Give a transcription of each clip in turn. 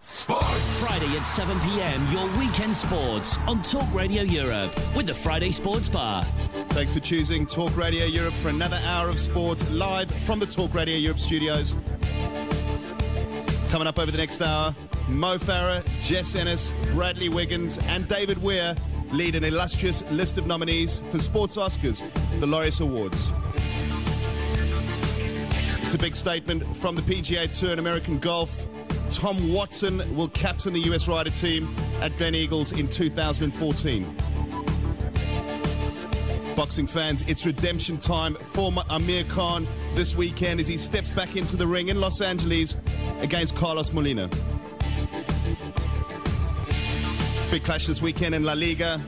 Sport. Friday at 7 p.m, your weekend sports on Talk Radio Europe with the Friday Sports Bar. Thanks for choosing Talk Radio Europe for another hour of sport live from the Talk Radio Europe studios. Coming up over the next hour, Mo Farah, Jess Ennis, Bradley Wiggins and David Weir lead an illustrious list of nominees for Sports Oscars, the Laureus Awards. It's a big statement from the PGA Tour and American Golf. Tom Watson will captain the US Ryder team at Glen Eagles in 2014. Boxing fans, it's redemption time for Amir Khan this weekend as he steps back into the ring in Los Angeles against Carlos Molina. Big clash this weekend in La Liga.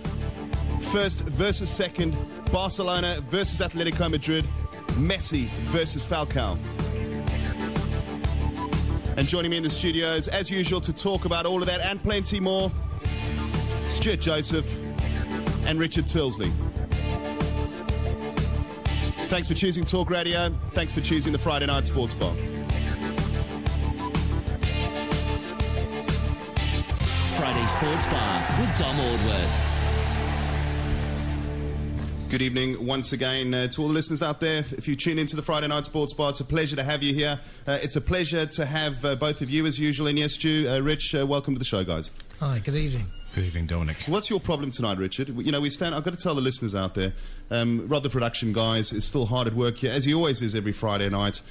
First versus second, Barcelona versus Atletico Madrid, Messi versus Falcao. And joining me in the studios, as usual, to talk about all of that and plenty more, Stuart Joseph and Richard Tilsley. Thanks for choosing Talk Radio. Thanks for choosing the Friday Night Sports Bar. Friday Sports Bar with Dom Aldworth. Good evening once again to all the listeners out there. If you tune into the Friday Night Sports Bar, it's a pleasure to have you here. It's a pleasure to have both of you as usual. And yes, Stu, Rich, welcome to the show, guys. Hi, good evening. Good evening, Dominic. What's your problem tonight, Richard? You know, I've got to tell the listeners out there, Rob, the production guys, is still hard at work here, as he always is every Friday night.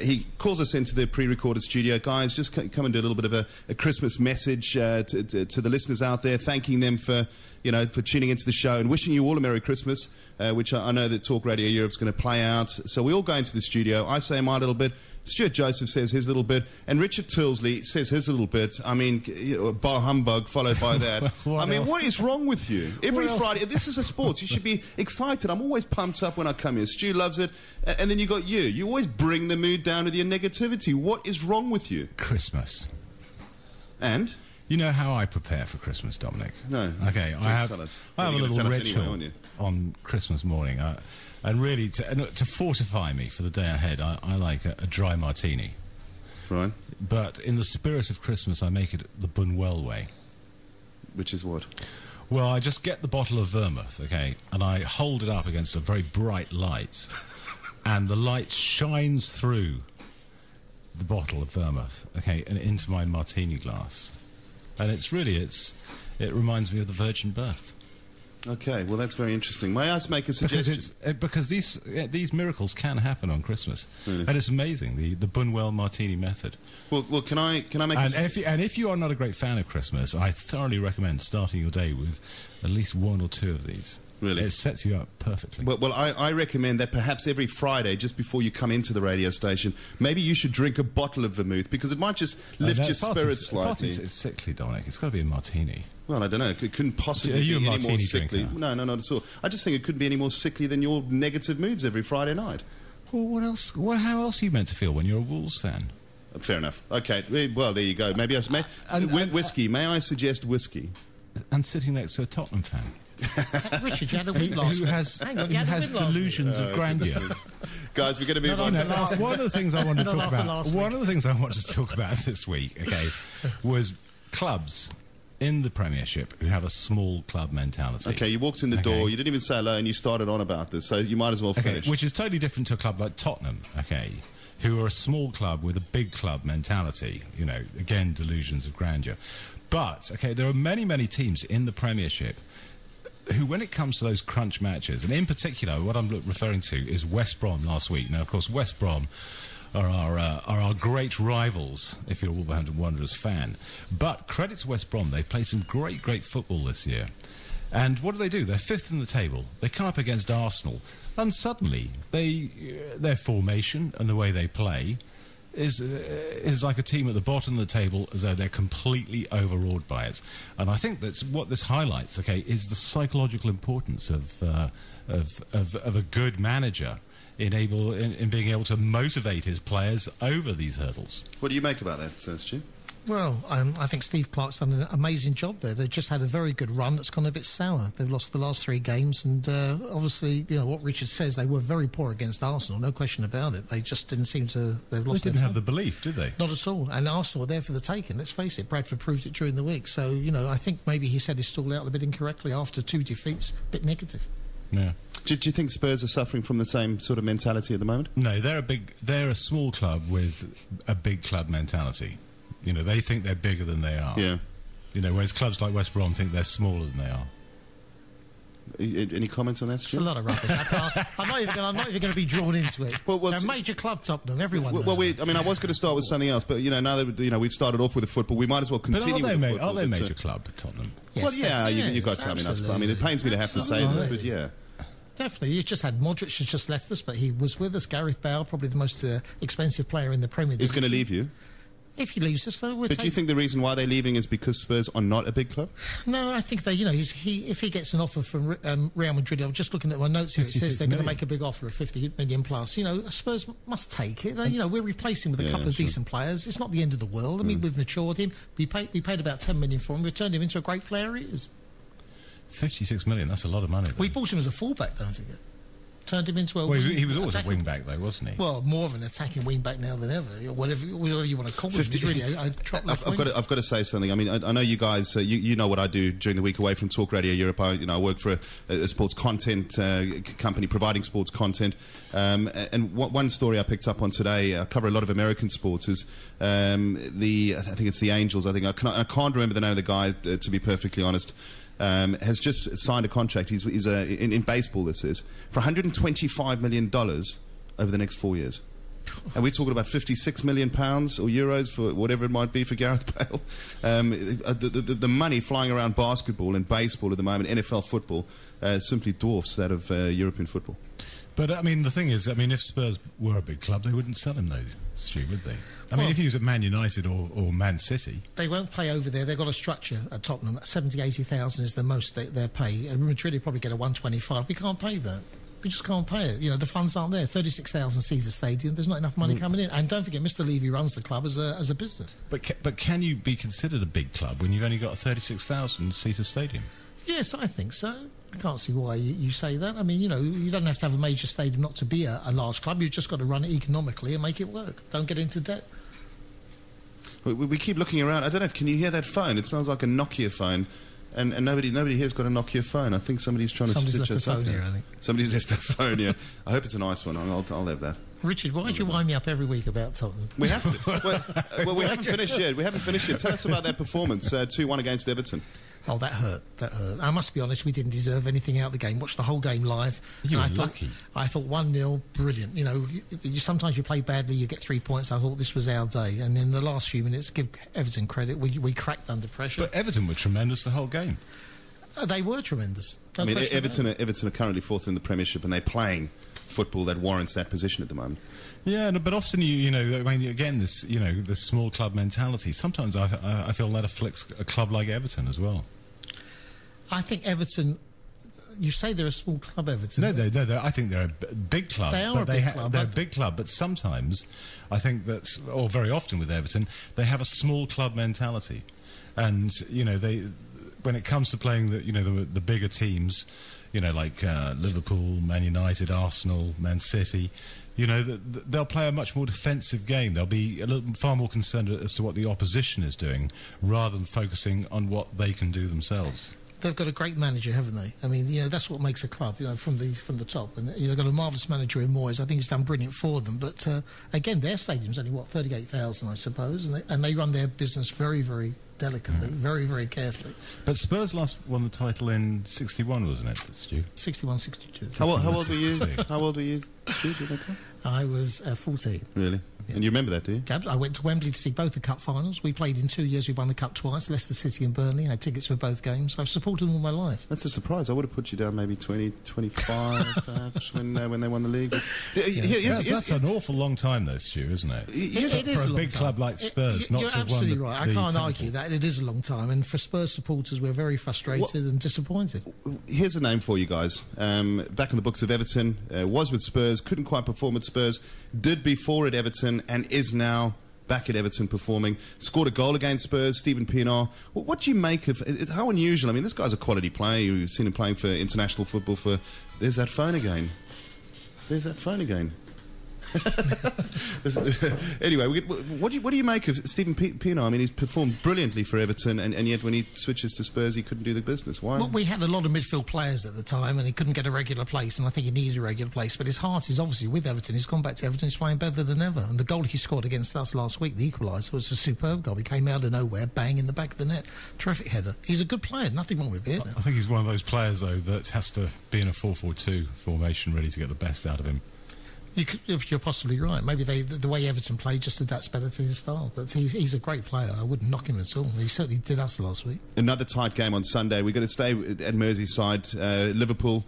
He calls us into the pre-recorded studio. Guys, just come and do a little bit of a Christmas message to the listeners out there, thanking them for tuning into the show and wishing you all a Merry Christmas, which I know that Talk Radio Europe's going to play out. So we all go into the studio. I say my little bit. Stuart Joseph says his little bit, and Richard Tilsley says his little bit. I mean, bar humbug followed by that. I mean, what is wrong with you? Every Friday, this is a sports. You should be excited. I'm always pumped up when I come here. Stu loves it, and then you got you. You always bring the mood down with your negativity. What is wrong with you? Christmas. And? You know how I prepare for Christmas, Dominic? No. Okay, I have a little ritual on Christmas morning. And really, to fortify me for the day ahead, I like a dry martini. Right. But in the spirit of Christmas, I make it the Bunwell way. Which is what? Well, I just get the bottle of vermouth, okay, and I hold it up against a very bright light, and the light shines through the bottle of vermouth, okay, and into my martini glass. And it reminds me of the virgin birth. Okay, well, that's very interesting. May I make a suggestion? Because these miracles can happen on Christmas, really? And it's amazing, the Bunwell Martini method. Well, can I make a suggestion? And if you are not a great fan of Christmas, I thoroughly recommend starting your day with at least one or two of these. Really? It sets you up perfectly. Well, I recommend that perhaps every Friday, just before you come into the radio station, maybe you should drink a bottle of vermouth, because it might just lift your spirits slightly. It's sickly, Dominic. It's got to be a martini. Well, I don't know. It couldn't possibly be any more sickly. Drinker? No, not at all. I just think it couldn't be any more sickly than your negative moods every Friday night. Well, what else? Well, how else are you meant to feel when you're a Wolves fan? Fair enough. Okay, well, there you go. Maybe whiskey. May I suggest whiskey? And sitting next to a Tottenham fan. Richard, you had a win last week. Who has delusions of grandeur. Guys, we're going to move on. One of the things I wanted to talk about. One of the things I wanted to talk about this week, okay, was clubs in the Premiership who have a small club mentality. Okay, you walked in the door, you didn't even say hello, and you started on about this, so you might as well finish. Which is totally different to a club like Tottenham, okay, who are a small club with a big club mentality, again, delusions of grandeur. But, okay, there are many, many teams in the Premiership who, when it comes to those crunch matches, and in particular, what I'm referring to is West Brom last week. Now, of course, West Brom are our great rivals, if you're a Wolverhampton Wanderers fan. But credit to West Brom, they play some great football this year. And what do? They're fifth in the table. They come up against Arsenal, and suddenly their formation and the way they play is like a team at the bottom of the table, as though they're completely overawed by it. And I think that's what this highlights, okay, is the psychological importance of a good manager in being able to motivate his players over these hurdles. What do you make about that, Stu? Well, I think Steve Clarke's done an amazing job there. They've just had a very good run that's gone a bit sour. They've lost the last 3 games, and obviously, you know, what Richard says, they were very poor against Arsenal, no question about it. They just didn't seem to... They've lost They didn't have the belief, did they? Not at all. And Arsenal were there for the taking, let's face it. Bradford proved it during the week. So, you know, I think maybe he said his stall out a bit incorrectly after 2 defeats, a bit negative. Yeah. Do you think Spurs are suffering from the same sort of mentality at the moment? No, they're a small club with a big club mentality. You know, they think they're bigger than they are. Yeah. You know, whereas clubs like West Brom think they're smaller than they are. Any comments on that, It's Stuart? a lot of rubbish. I'm not even going to be drawn into it. Well, They're a major club, Tottenham. Everyone knows that. I mean, I was going to start with something else, but, you know, now that, you know, we've started off with the football, we might as well continue with the football. Are they a major club, Tottenham? Yes, Well, yeah, yes, you've got something, I suppose. I mean, it pains me to have to say this, but yeah. Definitely. You just had Modric has just left us, but he was with us. Gareth Bale, probably the most expensive player in the Premier League. He's going to leave you. If he leaves us, though, But do you think the reason why they're leaving is because Spurs are not a big club? No, I think they, you know, if he gets an offer from Real Madrid, I'm just looking at my notes here, it says they're going to make a big offer of 50 million plus. You know, Spurs must take it. You know, we're replacing with a couple of decent players. It's not the end of the world. I mean, we've matured him. We paid about 10 million for him. We turned him into a great player he is. 56 million, that's a lot of money. We bought him as a fullback, don't forget. Turned him into a well, wing. he was always a wing-back, though, wasn't he? Well, more of an attacking wing-back now than ever, or whatever you want to call him. He's really a trot left wing. I've got to say something. I mean, I know you guys, you know what I do during the week away from Talk Radio Europe. I work for a sports content company providing sports content. And one story I picked up on today, I cover a lot of American sports, is I think it's the Angels. I can't remember the name of the guy, to be perfectly honest. Has just signed a contract. He's in baseball. This is for $125 million over the next 4 years, and we're talking about 56 million pounds or euros for whatever it might be for Gareth Bale. The money flying around basketball and baseball at the moment, NFL football, simply dwarfs that of European football. But I mean, the thing is, I mean, if Spurs were a big club, they wouldn't sell him, though, Stu, would they? I mean, if he was at Man United or Man City... They won't pay over there. They've got a structure at Tottenham. 70, 80,000 is the most they pay. And Madrid will probably get a 125. We can't pay that. We just can't pay it. You know, the funds aren't there. 36,000 Caesar Stadium. There's not enough money coming in. And don't forget, Mr. Levy runs the club as a business. But can you be considered a big club when you've only got a 36,000 Caesar Stadium? Yes, I think so. I can't see why you say that. I mean, you know, you don't have to have a major stadium not to be a large club. You've just got to run it economically and make it work. Don't get into debt. We keep looking around. I don't know. Can you hear that phone? It sounds like a Nokia phone, and nobody here's got a Nokia phone. I think somebody's trying to stitch us up here. I think Somebody's left a phone here. I hope it's a nice one. I'll have that. Richard, why do you wind me up every week about Tottenham? We have to. Well, we haven't finished yet. Tell us about that performance, 2-1 against Everton. Oh, that hurt. I must be honest, we didn't deserve anything out of the game. Watched the whole game live. You were lucky. I thought 1-0, brilliant. You know, sometimes you play badly, you get 3 points. I thought this was our day. And in the last few minutes, give Everton credit, we cracked under pressure. But Everton were tremendous the whole game. They were tremendous. I mean, Everton are currently 4th in the Premiership, and they're playing football that warrants that position at the moment. Yeah, but often you know, I mean, again, this small club mentality. Sometimes I feel that afflicts a club like Everton as well. I think Everton. You say they're a small club, Everton. No, I think they're a big club. They are a big club. They're a big club, but sometimes I think that, or very often with Everton, they have a small club mentality, and you know, when it comes to playing the bigger teams, you know, like Liverpool, Man United, Arsenal, Man City. You know, they'll play a much more defensive game. They'll be far more concerned as to what the opposition is doing, rather than focusing on what they can do themselves. They've got a great manager, haven't they? I mean, you know, that's what makes a club, you know, from the top. And they've got a marvellous manager in Moyes. I think he's done brilliant for them. But again, their stadium's only 38,000, I suppose, and they run their business very, very delicately, very, very carefully. But Spurs last won the title in '61, wasn't it, Stu? 61, 62. How old were you? How old were you, Stu, at that time? I was 14. Really? Yeah. And you remember that, do you? I went to Wembley to see both the Cup finals. We played in 2 years. We won the Cup twice, Leicester City and Burnley. I had tickets for both games. I've supported them all my life. That's a surprise. I would have put you down maybe 20, 25, perhaps, when they won the league. That's an awful long time, though, Stu, isn't it? It is for a big long club time. like Spurs not you're to have won absolutely right. I can't argue title. that. It is a long time. And for Spurs supporters, we're very frustrated and disappointed. Here's a name for you guys. Back in the books of Everton, was with Spurs, couldn't quite perform at Spurs, did before at Everton, and is now back at Everton performing. Scored a goal against Spurs, Stephen Pienaar. What do you make of it? How unusual? I mean, this guy's a quality player. You've seen him playing for international football for... There's that phone again. Anyway, what do you make of Stephen Pienaar? I mean, he's performed brilliantly for Everton, and yet when he switches to Spurs, he couldn't do the business. Why? Well, we had a lot of midfield players at the time, and he couldn't get a regular place, and I think he needs a regular place. But his heart is obviously with Everton. He's gone back to Everton. He's playing better than ever. And the goal he scored against us last week, the equaliser, was a superb goal. He came out of nowhere, bang in the back of the net. Terrific header. He's a good player. Nothing wrong with it. I think he's one of those players, though, that has to be in a 4-4-2 formation, ready to get the best out of him. You're possibly right. Maybe the way Everton played just adapts better to his style. But he's a great player. I wouldn't knock him at all. He certainly did us last week. Another tight game on Sunday. We're going to stay at Merseyside. Liverpool.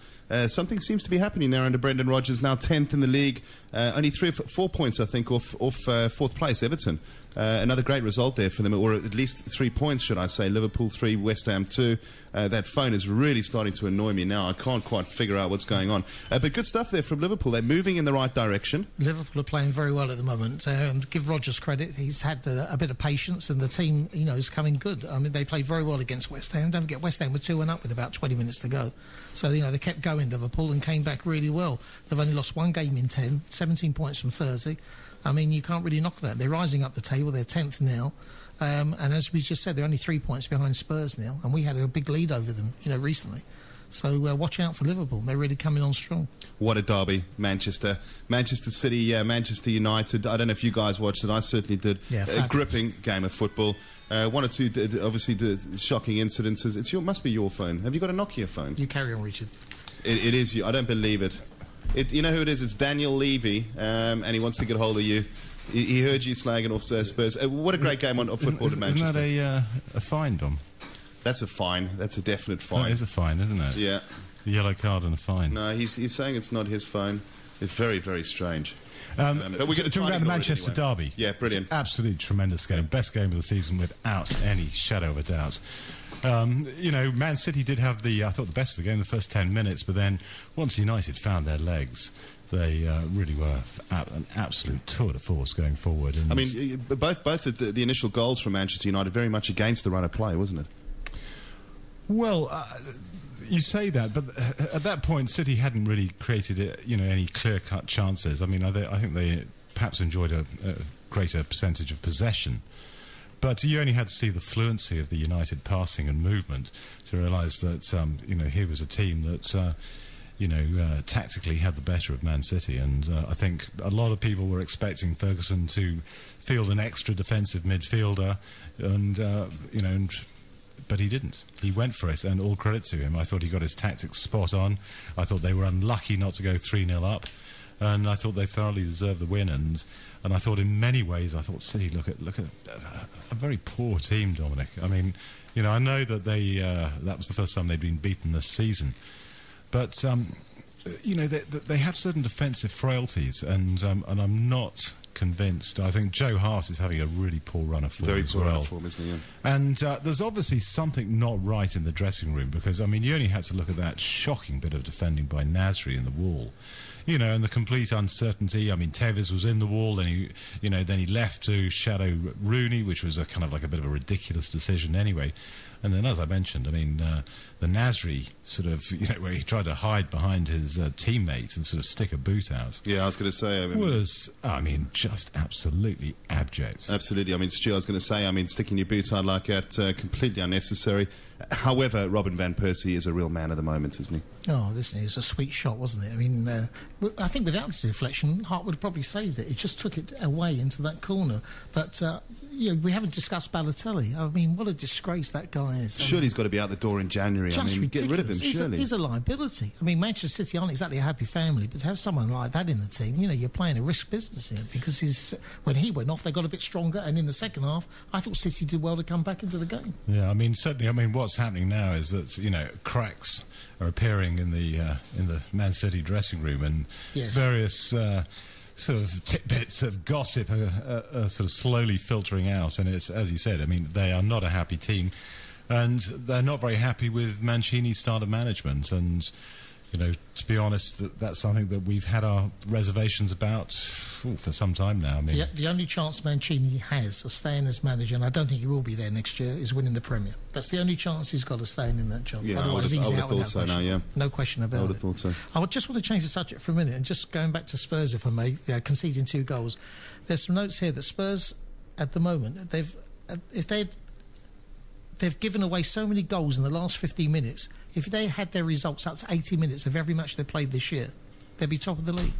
Something seems to be happening there under Brendan Rodgers. Now 10th in the league. Only 3 or 4 points, I think, off 4th place, Everton. Another great result there for them, or at least 3 points, should I say. Liverpool 3, West Ham 2. That phone is really starting to annoy me now. I can't quite figure out what's going on. But good stuff there from Liverpool. They're moving in the right direction. Liverpool are playing very well at the moment. Give Rodgers credit. He's had a bit of patience, and the team, is coming good. I mean, they played very well against West Ham. Don't forget, West Ham were 2-1 up with about 20 minutes to go. So, they kept going, Liverpool, and came back really well. They've only lost 1 game in 10, 17 points from Thursday. I mean, you can't really knock that. They're rising up the table. They're 10th now. And as we just said, they're only 3 points behind Spurs now. And we had a big lead over them, recently. So watch out for Liverpool. They're really coming on strong. What a derby. Manchester City, Manchester United. I don't know if you guys watched it. I certainly did. Yeah, a gripping game of football. 1 or 2, obviously, shocking incidences. Must be your phone. Have you got a Nokia phone? You carry on, Richard. It is you. I don't believe it. You know who it is? It's Daniel Levy, and he wants to get hold of you. He heard you slagging off Spurs. What a great game of football at Manchester. Isn't that a fine, Dom? That's a fine. That's a definite fine. That is a fine, isn't it? Yeah. A yellow card and a fine. No, he's saying it's not his phone. It's very, very strange. But we're going to talk about the Manchester derby. Yeah, brilliant. Absolutely tremendous game. Best game of the season without any shadow of a doubt. Man City did have I thought the best of the game, the first 10 minutes, but then once United found their legs, they really were an absolute tour de force going forward. And I mean, both of the initial goals from Manchester United very much against the run of play, wasn't it? Well, you say that, but at that point, City hadn't really created any clear-cut chances. I mean, I think they perhaps enjoyed a greater percentage of possession. But you only had to see the fluency of the United passing and movement to realise that, here was a team that, tactically had the better of Man City. And I think a lot of people were expecting Ferguson to field an extra defensive midfielder, but he didn't. He went for it, and all credit to him. I thought he got his tactics spot on. I thought they were unlucky not to go 3-0 up. And I thought they thoroughly deserved the win, and I thought in many ways, City look at a very poor team, Dominic. I mean, I know that that was the first time they'd been beaten this season, but they have certain defensive frailties, and I'm not convinced. I think Joe Hart is having a really poor run of form. Very as poor well. run of form, isn't he? Yeah. And there's obviously something not right in the dressing room, because you only had to look at that shocking bit of defending by Nasri in the wall. And the complete uncertainty. I mean, Tevez was in the wall, and then he left to shadow Rooney, which was a kind of like a bit of a ridiculous decision anyway. And then, as I mentioned, the Nasri sort of, where he tried to hide behind his teammates and sort of stick a boot out. Yeah, I was going to say, was just absolutely abject. Absolutely. Stu, I was going to say, sticking your boot out like that, completely unnecessary. However, Robin van Persie is a real man at the moment, isn't he? Oh, listen, it was a sweet shot, wasn't it? I think without this deflection, Hart would have probably saved it. It just took it away into that corner. But, we haven't discussed Balotelli. What a disgrace that guy is. Surely he's got to be out the door in January. Get rid of him, surely. He's a liability. Manchester City aren't exactly a happy family, but to have someone like that in the team, you're playing a risk business here, because when he went off, they got a bit stronger, and in the second half, I thought City did well to come back into the game. Yeah, certainly, what's happening now is that, cracks are appearing in the Man City dressing room, and various sort of tidbits of gossip are sort of slowly filtering out, and it's, as you said, they are not a happy team, and they're not very happy with Mancini's style of management, and you know, to be honest, that's something that we've had our reservations about for some time now. I mean, the only chance Mancini has of staying as manager, and I don't think he will be there next year, is winning the Premier. That's the only chance he's got of staying in that job. Yeah, otherwise he's out thought so now, yeah. No question about it. I would have thought so. I just want to change the subject for a minute, and just going back to Spurs, if I may, conceding 2 goals. There's some notes here that Spurs, at the moment, they've given away so many goals in the last 15 minutes. If they had their results up to 80 minutes of every match they played this year, they'd be top of the league.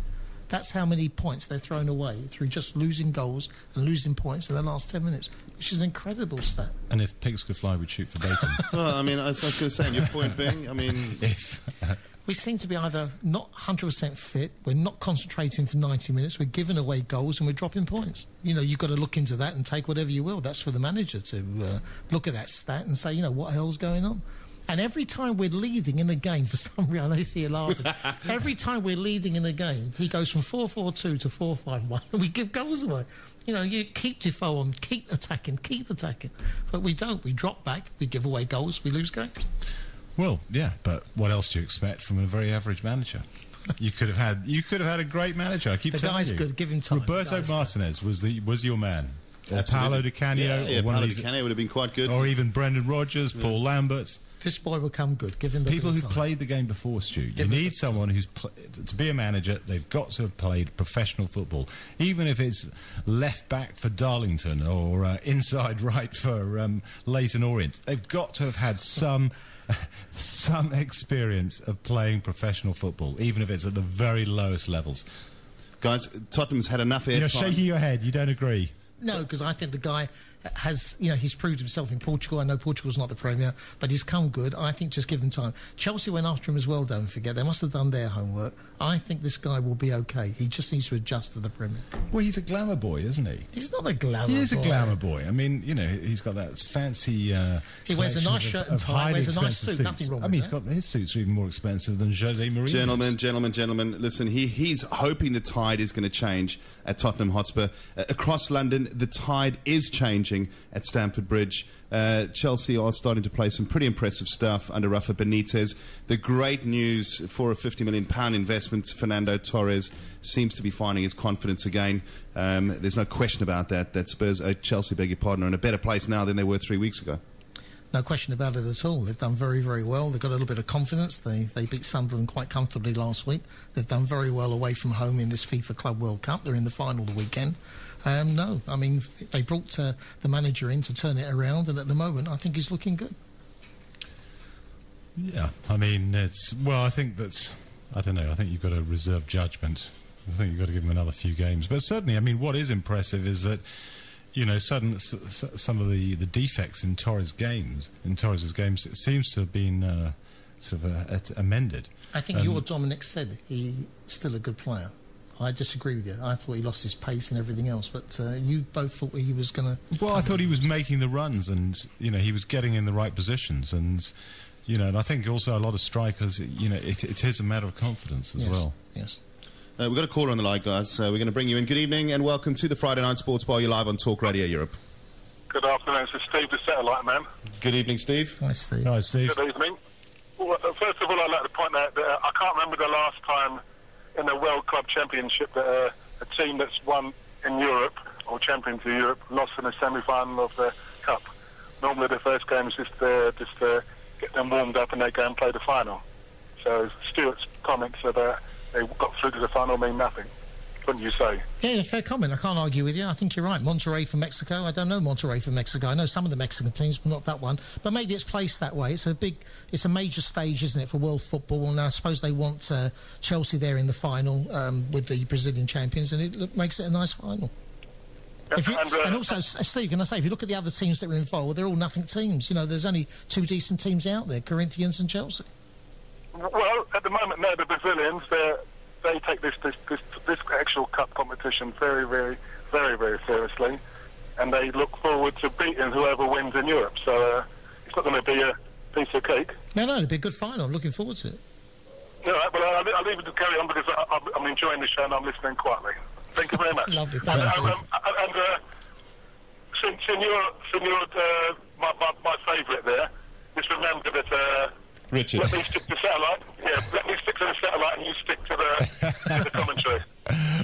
That's how many points they've thrown away through just losing goals and losing points in the last 10 minutes, which is an incredible stat. And if pigs could fly, we'd shoot for bacon. Well, I mean, I was going to say, and your point being, I mean... We seem to be either not 100% fit, we're not concentrating for 90 minutes, we're giving away goals and we're dropping points. You know, you've got to look into that and take whatever you will. That's for the manager to look at that stat and say, you know, what the hell's going on? And every time we're leading in the game, for some reason, I see you laughing. Every time we're leading in the game, he goes from 4-4-2 to 4-5-1, and we give goals away. You know, you keep Defoe on, keep attacking. But we don't. We drop back, we give away goals, we lose games. Well, yeah, but what else do you expect from a very average manager? You could have had a great manager. I keep the telling you. guy's good. Give him time. Roberto Martinez was your man. Or Absolutely. Paolo Di Canio. Yeah, or one Paolo of Di these, Canio would have been quite good. or even Brendan Rodgers, Paul Lambert. This boy will come good. Give him the People who time. played the game before, Stu. You need someone who's to be a manager. They've got to have played professional football, even if it's left back for Darlington or inside right for Leyton Orient. They've got to have had some experience of playing professional football, even if it's at the very lowest levels. Guys, Tottenham's had enough airtime. You're shaking your head. You don't agree? No, because I think the guy has, you know, he's proved himself in Portugal. I know Portugal's not the Premier, but he's come good. I think just give him time. Chelsea went after him as well, don't forget. They must have done their homework. I think this guy will be okay. He just needs to adjust to the Premier. Well, he's a glamour boy, isn't he? He's not a glamour boy. He is a glamour boy. I mean, you know, he's got that fancy... he wears a nice shirt and tie, wears a nice suit. Suits. Nothing wrong with that. I mean, his suits are even more expensive than Jose Mourinho's. Gentlemen, listen, he's hoping the tide is going to change at Tottenham Hotspur. Across London, the tide is changing at Stamford Bridge. Chelsea are starting to play some pretty impressive stuff under Rafa Benitez. The great news for a £50 million investment, Fernando Torres seems to be finding his confidence again. There's no question about that Spurs, Chelsea, beg your pardon, are in a better place now than they were 3 weeks ago. No question about it at all. They've done very, very well. They've got a little bit of confidence. They beat Sunderland quite comfortably last week. They've done very well away from home in this FIFA Club World Cup. They're in the final the weekend. No, I mean, they brought the manager in to turn it around, and at the moment, I think he's looking good. Yeah, I mean, I think that's... I don't know. I think you've got to reserve judgment. I think you've got to give him another few games. But certainly, I mean, what is impressive is that, you know, some of the defects in Torres' games, it seems to have been sort of amended. I think your Dominic said he's still a good player. I disagree with you. I thought he lost his pace and everything else, but you both thought he was going to... Well, I thought he was making the runs and, you know, he was getting in the right positions and... You know, and I think also a lot of strikers, you know, it is a matter of confidence as well. Yes. We've got a caller on the line, guys. We're going to bring you in. Good evening and welcome to the Friday Night Sports Bar. You're live on Talk Radio Europe. Good afternoon. This is Steve, the satellite man. Good evening, Steve. Hi, Steve. Hi, Steve. Good evening. Well, first of all, I'd like to point out that I can't remember the last time in the World Club Championship that a team that's won in Europe, or champions of Europe, lost in the semi-final of the Cup. Normally the first game is just get them warmed up and they go and play the final. So Stuart's comments about they got through to the final mean nothing, wouldn't you say? Yeah, fair comment. I can't argue with you. I think you're right. Monterrey for Mexico. I don't know Monterrey for Mexico. I know some of the Mexican teams, but not that one. But maybe it's placed that way. It's a major stage, isn't it, for world football? And I suppose they want Chelsea there in the final with the Brazilian champions, and it makes it a nice final. And also, Steve, can I say, if you look at the other teams that are involved, they're all nothing teams. You know, there's only two decent teams out there, Corinthians and Chelsea. Well, at the moment, no, the Brazilians, they take this actual cup competition very, very, very, very seriously, and they look forward to beating whoever wins in Europe. So it's not going to be a piece of cake. No, it'll be a good final. I'm looking forward to it. All right, well, I'll leave it to carry on because I'm enjoying the show and I'm listening quietly. Thank you very much. Lovely. Senor, my favourite there, just remember that... Richard. Let me stick to satellite. Yeah, let me stick to the commentary.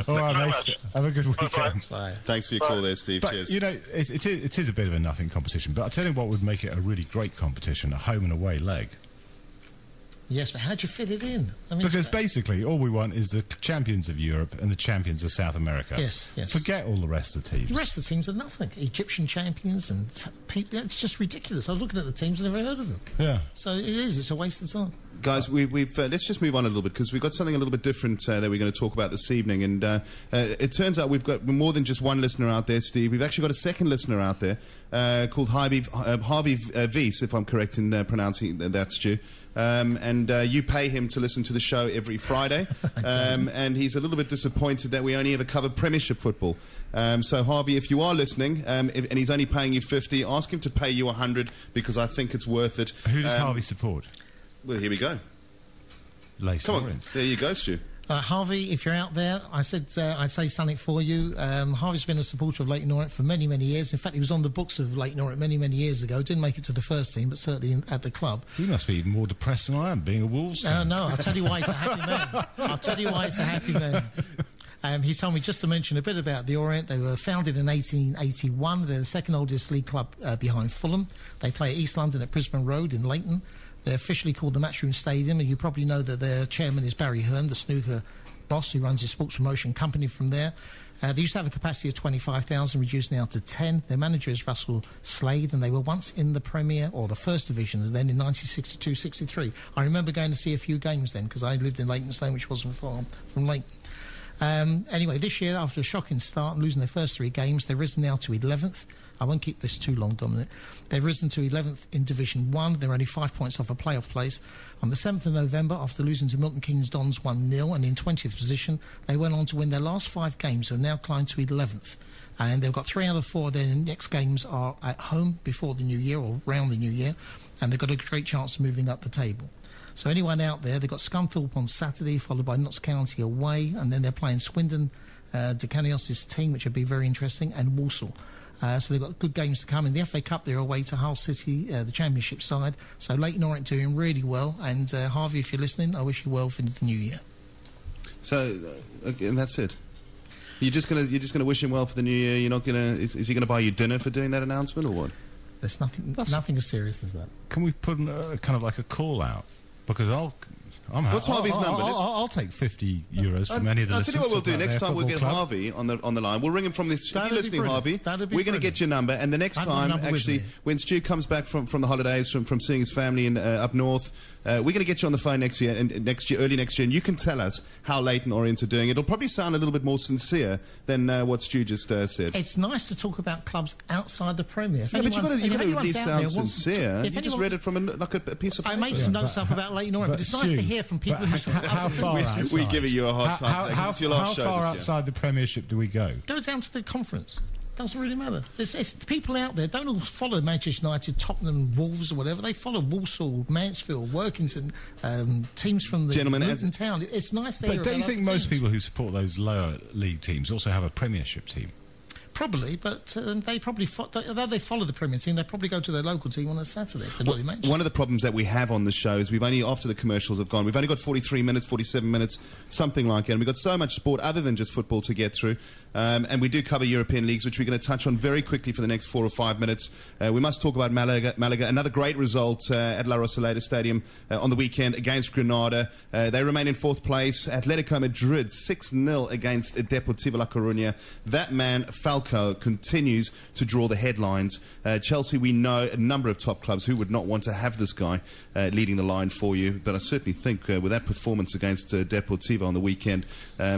All right, mate. Much. Have a good weekend. Bye. Thanks for your call there, Steve. But, Cheers. you know, it is a bit of a nothing competition, but I'll tell you what would make it a really great competition, a home and away leg. Yes, but how'd you fit it in? I mean, Because basically, all we want is the champions of Europe and the champions of South America. Yes. Forget all the rest of the teams. The rest of the teams are nothing. Egyptian champions and it's just ridiculous. I was looking at the teams and never heard of them. Yeah. So it's a waste of time. Guys, we've let's just move on a little bit because we've got something a little bit different that we're going to talk about this evening. And it turns out we've got more than just one listener out there, Steve. We've actually got a second listener out there called Harvey Wies, if I'm correct in pronouncing that, Stu. And you pay him to listen to the show every Friday. And he's a little bit disappointed that we only ever cover Premiership football. So, Harvey, if you are listening and he's only paying you 50, ask him to pay you 100 because I think it's worth it. Who does Harvey support? Well, here we go. Come on, there you go, Stu. Harvey, if you're out there, I said I'd say something for you. Harvey's been a supporter of Leyton Orient for many, many years. In fact, he was on the books of Leyton Orient many, many years ago. Didn't make it to the first team, but certainly at the club. He must be even more depressed than I am, being a Wolves fan. No, I'll tell you why he's a happy man. I'll tell you why he's a happy man. He told me just to mention a bit about the Orient. They were founded in 1881. They're the second oldest league club behind Fulham. They play at East London at Brisbane Road in Leyton. They're officially called the Matchroom Stadium, and you probably know that their chairman is Barry Hearn, the snooker boss who runs his sports promotion company from there. They used to have a capacity of 25,000, reduced now to 10. Their manager is Russell Slade, and they were once in the Premier, or the First Division, and then in 1962-63. I remember going to see a few games then, because I lived in Leytonstone, which wasn't far from Leyton. Anyway, this year, after a shocking start and losing their first 3 games, they've risen now to 11th. I won't keep this too long, Dominic. They've risen to 11th in Division 1. They're only 5 points off a playoff place. On the 7th of November, after losing to Milton Keynes Dons 1-0 and in 20th position, they went on to win their last 5 games, so have now climbed to 11th. And they've got 3 out of 4 of their next games are at home before the new year or round the new year, and they've got a great chance of moving up the table. So anyone out there, they've got Scunthorpe on Saturday, followed by Notts County away, and then they're playing Swindon, Decanios' team, which would be very interesting, and Walsall. So they've got good games to come. In the FA Cup, they're away to Hull City, the Championship side. So Leyton Orient doing really well. And Harvey, if you're listening, I wish you well for the new year. So, okay, and that's it. You're just gonna wish him well for the new year. You're not gonna. Is he gonna buy you dinner for doing that announcement or what? There's nothing as serious as that. Can we put kind of like a call out? Because what's Harvey's number? I'll take €50 from any of the listeners. I'll tell you what we'll do. Next time we'll get club. Harvey on the line. We'll ring him from this. If you're listening, Harvey, we're going to get your number. And the next time, actually, when Stu comes back from the holidays, from seeing his family in up north, we're going to get you on the phone next year, early next year, and you can tell us how Leyton Orient are doing. It'll probably sound a little bit more sincere than what Stu just said. It's nice to talk about clubs outside the Premier. But you've got to really sound sincere. You just read it from a piece of paper. I made some notes up about Leyton Orient, but it's nice to hear from people who support. How far outside? We're giving you a hard time. How far outside the Premiership do we go? Go down to the conference. Doesn't really matter. It's people out there don't all follow Manchester United, Tottenham, Wolves or whatever. They follow Walsall, Mansfield, Workington, teams from the Luton town. It's nice to hear. But don't you think most people who support those lower league teams also have a Premiership team? Probably, but they probably although they follow the Premier team, they probably go to their local team on a Saturday. One of the problems that we have on the show is we've only, after the commercials have gone, we've only got 43 minutes, 47 minutes, something like that. And we've got so much sport other than just football to get through. And we do cover European leagues, which we're going to touch on very quickly for the next 4 or 5 minutes. We must talk about Malaga. Another great result at La Rosaleda Stadium on the weekend against Granada. They remain in 4th place. Atletico Madrid 6-0 against Deportivo La Coruña. That man, Falcao, continues to draw the headlines. Chelsea, we know a number of top clubs who would not want to have this guy leading the line for you, but I certainly think with that performance against Deportivo on the weekend,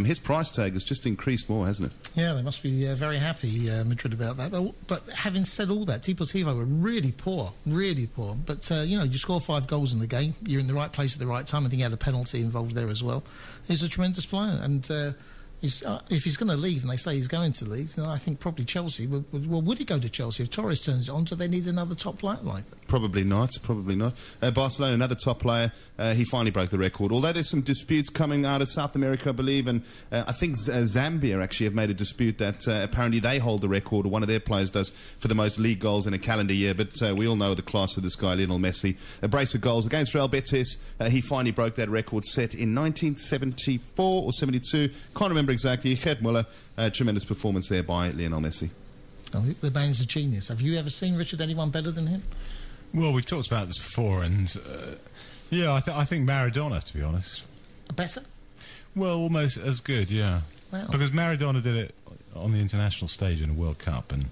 his price tag has just increased more, hasn't it? Yeah, they must be very happy, Madrid, about that. But having said all that, Deportivo were really poor. But, you score 5 goals in the game, you're in the right place at the right time. I think he had a penalty involved there as well. He's a tremendous player, and if he's going to leave, and they say he's going to leave, then I think probably Chelsea. Would he go to Chelsea? If Torres turns it on, do they need another top player like that? Probably not. Barcelona, another top player, he finally broke the record. Although there's some disputes coming out of South America, I believe, and I think Zambia actually have made a dispute that apparently they hold the record, or one of their players does, for the most league goals in a calendar year. But we all know the class of this guy, Lionel Messi. A brace of goals against Real Betis. He finally broke that record set in 1974 or 72. Can't remember exactly. Gerd Muller, tremendous performance there by Lionel Messi. Oh, the man's a genius. Have you ever seen, Richard, anyone better than him? Well, we've talked about this before, and yeah, I think Maradona, to be honest. Better? Well, almost as good, yeah. Wow. Because Maradona did it on the international stage in a World Cup, and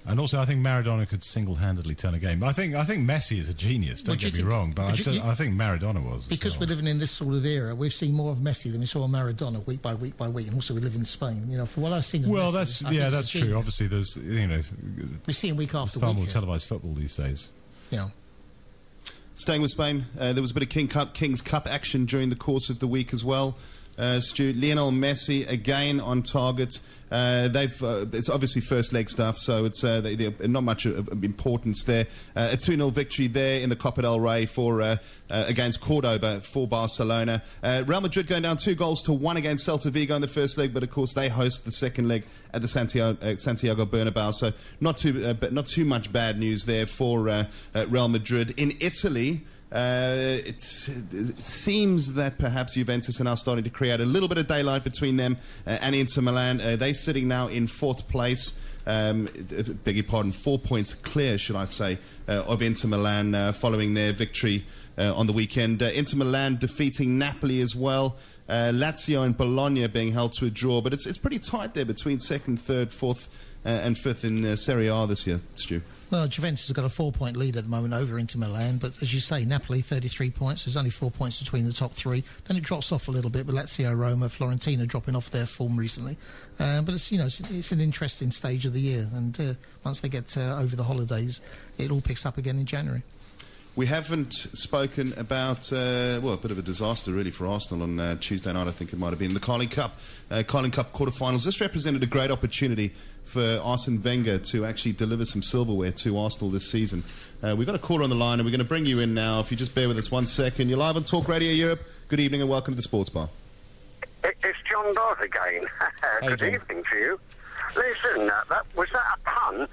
and also I think Maradona could single-handedly turn a game. I think Messi is a genius. Don't get me wrong, but I think Maradona was. Because we're living in this sort of era, we've seen more of Messi than we saw of Maradona week by week, and also we live in Spain. From what I've seen of Messi, that's true. Obviously, there's we see him week after far week. more televised football these days. Yeah. Staying with Spain, there was a bit of King's Cup action during the course of the week as well. Stu, Lionel Messi again on target. It's obviously first leg stuff, so it's not much of importance there. A 2-0 victory there in the Copa del Rey against Cordoba for Barcelona. Real Madrid going down 2-1 against Celta Vigo in the first leg, but of course they host the second leg at the Santiago Bernabeu. So not too much bad news there for Real Madrid. In Italy, it seems that perhaps Juventus are now starting to create a little bit of daylight between them and Inter Milan. They're sitting now in 4th place. Beg your pardon, 4 points clear, should I say, of Inter Milan following their victory on the weekend. Inter Milan defeating Napoli as well. Lazio and Bologna being held to a draw, but it's pretty tight there between 2nd, 3rd, 4th and 5th in Serie A this year, Stu. Well, Juventus has got a 4-point lead at the moment over Inter Milan, but as you say, Napoli 33 points. There's only 4 points between the top three. Then it drops off a little bit, but Lazio, Roma, Fiorentina dropping off their form recently. But it's an interesting stage of the year, and once they get over the holidays, it all picks up again in January. We haven't spoken about, a bit of a disaster really for Arsenal on Tuesday night, I think it might have been, the Carling Cup quarterfinals. This represented a great opportunity for Arsene Wenger to actually deliver some silverware to Arsenal this season. We've got a caller on the line, and we're going to bring you in now. If you just bear with us 1 second. You're live on Talk Radio Europe. Good evening and welcome to the Sports Bar. It's John Dawes again. Good evening to you. Listen, was that a pun?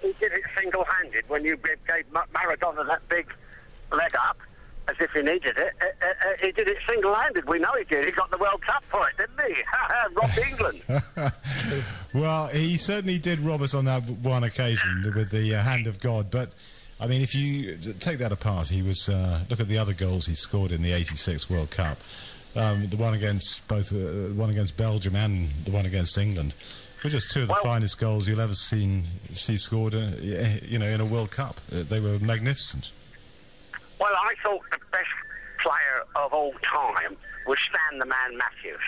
He did it single-handed when you gave Maradona that big leg up, as if he needed it. He did it single-handed. We know he did. He got the World Cup for it, didn't he? Robbed England. Well, he certainly did rob us on that one occasion with the hand of God. But, I mean, if you take that apart, he was... look at the other goals he scored in the '86 World Cup. The one against one against Belgium and the one against England. Were just two of the finest goals you'll ever see scored, in a World Cup. They were magnificent. Well, I thought the best player of all time was Stan the Man Matthews.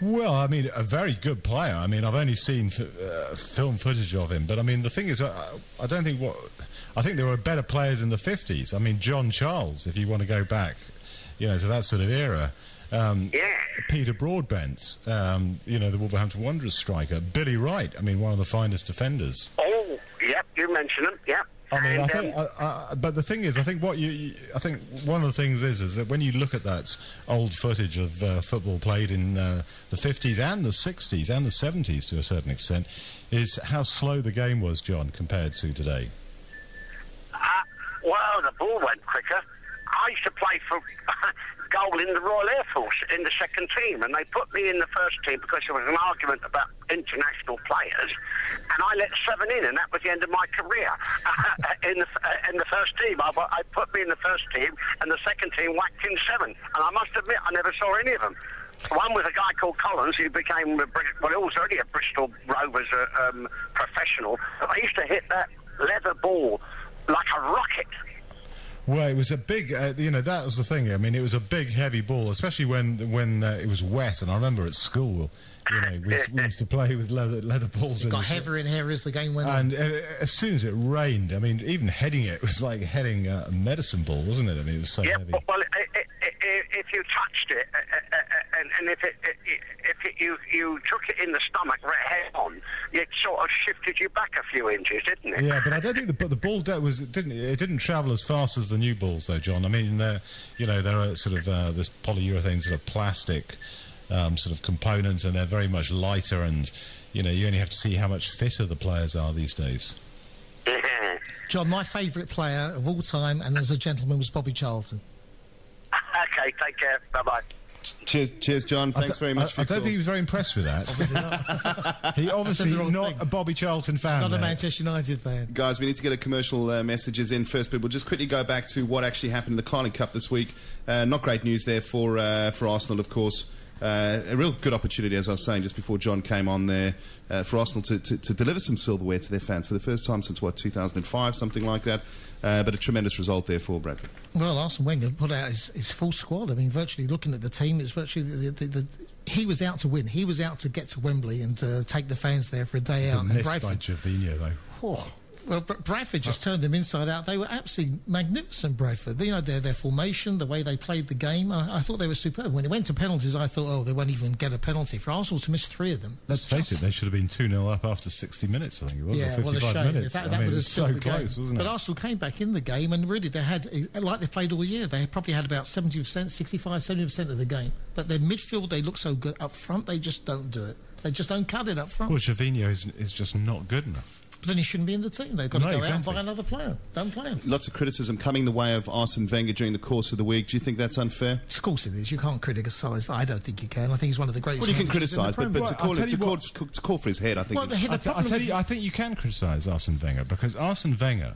Well, I mean, a very good player. I mean, I've only seen film footage of him, but I mean, the thing is, I don't think I think there were better players in the 50s. I mean, John Charles, if you want to go back, to that sort of era. Peter Broadbent, the Wolverhampton Wanderers striker. Billy Wright, I mean, one of the finest defenders. Oh, yep, you mentioned him, yep. I mean, but the thing is, I think I think one of the things is that when you look at that old footage of football played in the 50s and the 60s and the 70s to a certain extent, is how slow the game was, John, compared to today. Well, the ball went quicker. I used to play for goal in the Royal Air Force in the second team, and they put me in the first team because there was an argument about international players, and I let 7 in, and that was the end of my career. in the first team, I put me in the first team, and the second team whacked in 7, and I must admit I never saw any of them. One was a guy called Collins, who became he was already a Bristol Rovers professional. I used to hit that leather ball like a rocket. Well, it was a big, that was the thing. I mean, it was a big, heavy ball, especially when it was wet. And I remember at school, we used to play with leather balls. It got heavier and heavier as the game went on. And as soon as it rained, I mean, even heading it was like heading a medicine ball, wasn't it? I mean, it was so heavy. Well, if you touched it and if you took it in the stomach right head on, it sort of shifted you back a few inches, didn't it? Yeah, but I don't think the ball didn't travel as fast as the new balls, though, John. I mean, there are sort of this polyurethane sort of plastic sort of components, and they're very much lighter, and you only have to see how much fitter the players are these days. John, my favourite player of all time, and as a gentleman, was Bobby Charlton. Okay, take care. Bye-bye. Cheers, John. Thanks very much for your I don't call. think he was very impressed with that. Obviously not. He obviously not thing. a Bobby Charlton fan. Not a Manchester United fan. Guys, we need to get a commercial messages in first, but we'll just quickly go back to what actually happened in the Carling Cup this week. Not great news there for Arsenal, of course. A real good opportunity, as I was saying just before John came on there, for Arsenal to deliver some silverware to their fans for the first time since, 2005, something like that. But a tremendous result there for Bradford. Well, Arsene Wenger put out his full squad. I mean, virtually looking at the team, it's virtually he was out to win. He was out to get to Wembley and take the fans there for a day out. Missed by Gervinho, though. Oh. Well, Bradford just turned them inside out. They were absolutely magnificent, Bradford. Their formation, the way they played the game, I thought they were superb. When it went to penalties, I thought, they won't even get a penalty. For Arsenal to miss 3 of them. Let's face it, they should have been 2-0 up after 60 minutes, I think it was. Yeah, or 55 what a shame. minutes. That would have it was so sealed the close, game. wasn't it? But Arsenal came back in the game, and really they had, like they played all year, they probably had about 70%, 65-70% of the game. But their midfield, they look so good. Up front, they just don't do it. They just don't cut it up front. Well, Gervinho is just not good enough. But then he shouldn't be in the team. They've got to go out and buy another player. Don't play him. Lots of criticism coming the way of Arsene Wenger during the course of the week. Do you think that's unfair? Of course it is. You can't criticise. I don't think you can. I think he's one of the greatest. Well, you can criticise, but to call for his head, I think. Well, I think you can criticise Arsene Wenger, because Arsene Wenger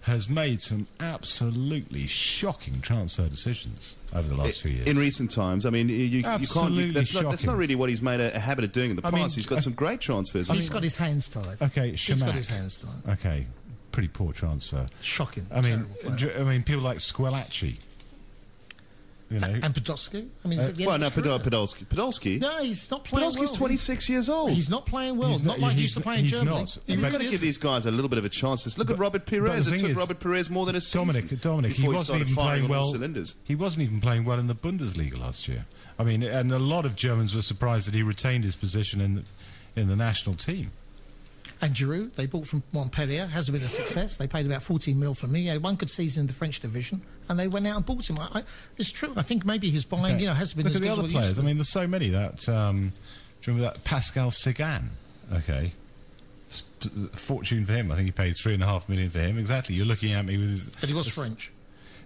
has made some absolutely shocking transfer decisions over the last few years. In recent times, I mean, you can't. That's not really what he's made a habit of doing in the past. He's got some great transfers. He's got his hands tied. Okay, he's got his hands tied. Okay, pretty poor transfer. Shocking. I mean, people like Squillaci. And Podolski. I mean, Podolski. No, he's not playing well. Podolski's 26 years old. He's not playing well. Not like he used to play in Germany. You've got to give these guys a little bit of a chance. Look at Robert Pires. It took Robert Pires more than a season. Dominic, he wasn't even playing well. He wasn't even playing well in the Bundesliga last year. I mean, and a lot of Germans were surprised that he retained his position in the national team. And Giroud, they bought from Montpellier, hasn't been a success. They paid about 14 mil for me. He had one good season in the French division, and they went out and bought him. It's true. I think maybe his buying, hasn't been Look as good at the other as what players. used to. I mean, there's so many that. Do you remember that Pascal Sagan? Okay. Fortune for him. I think he paid $3.5 million for him. Exactly. You're looking at me with. But he was French.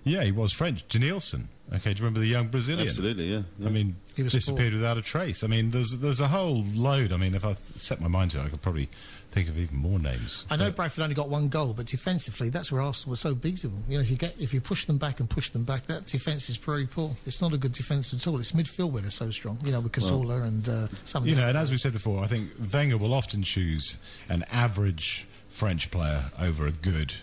Yeah, he was French. Janilson. Okay, do you remember the young Brazilian? Absolutely, yeah. I mean, he disappeared without a trace. I mean, there's a whole load. I mean, if I set my mind to it, I could probably think of even more names. I know Bradford only got 1 goal, but defensively, that's where Arsenal was so beatable. If you push them back, that defence is pretty poor. It's not a good defence at all. It's midfield where they're so strong. With Cazorla and some. And as we said before, I think Wenger will often choose an average French player over a good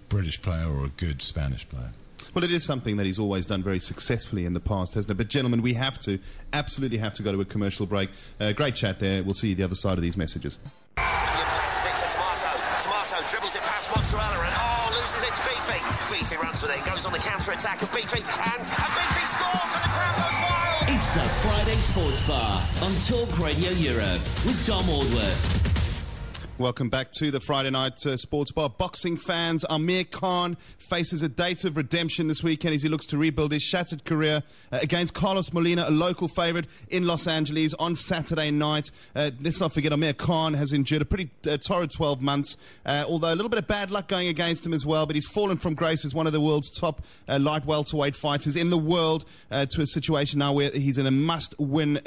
British player or a good Spanish player. Well, it is something that he's always done very successfully in the past, hasn't it? But, gentlemen, we absolutely have to go to a commercial break. Great chat there. We'll see you the other side of these messages. Passes it to Tomato dribbles it past Mozzarella and loses it to Beefy. Beefy runs with it, goes on the counter-attack of Beefy, and Beefy scores and the crowd goes wild. It's the Friday Sports Bar on Talk Radio Europe with Dom Aldworth. Welcome back to the Friday Night Sports Bar. Boxing fans, Amir Khan faces a date of redemption this weekend as he looks to rebuild his shattered career against Carlos Molina, a local favourite in Los Angeles on Saturday night. Let's not forget, Amir Khan has endured a pretty torrid 12 months, although a little bit of bad luck going against him as well, but he's fallen from grace as one of the world's top light welterweight fighters in the world to a situation now where he's in a must-win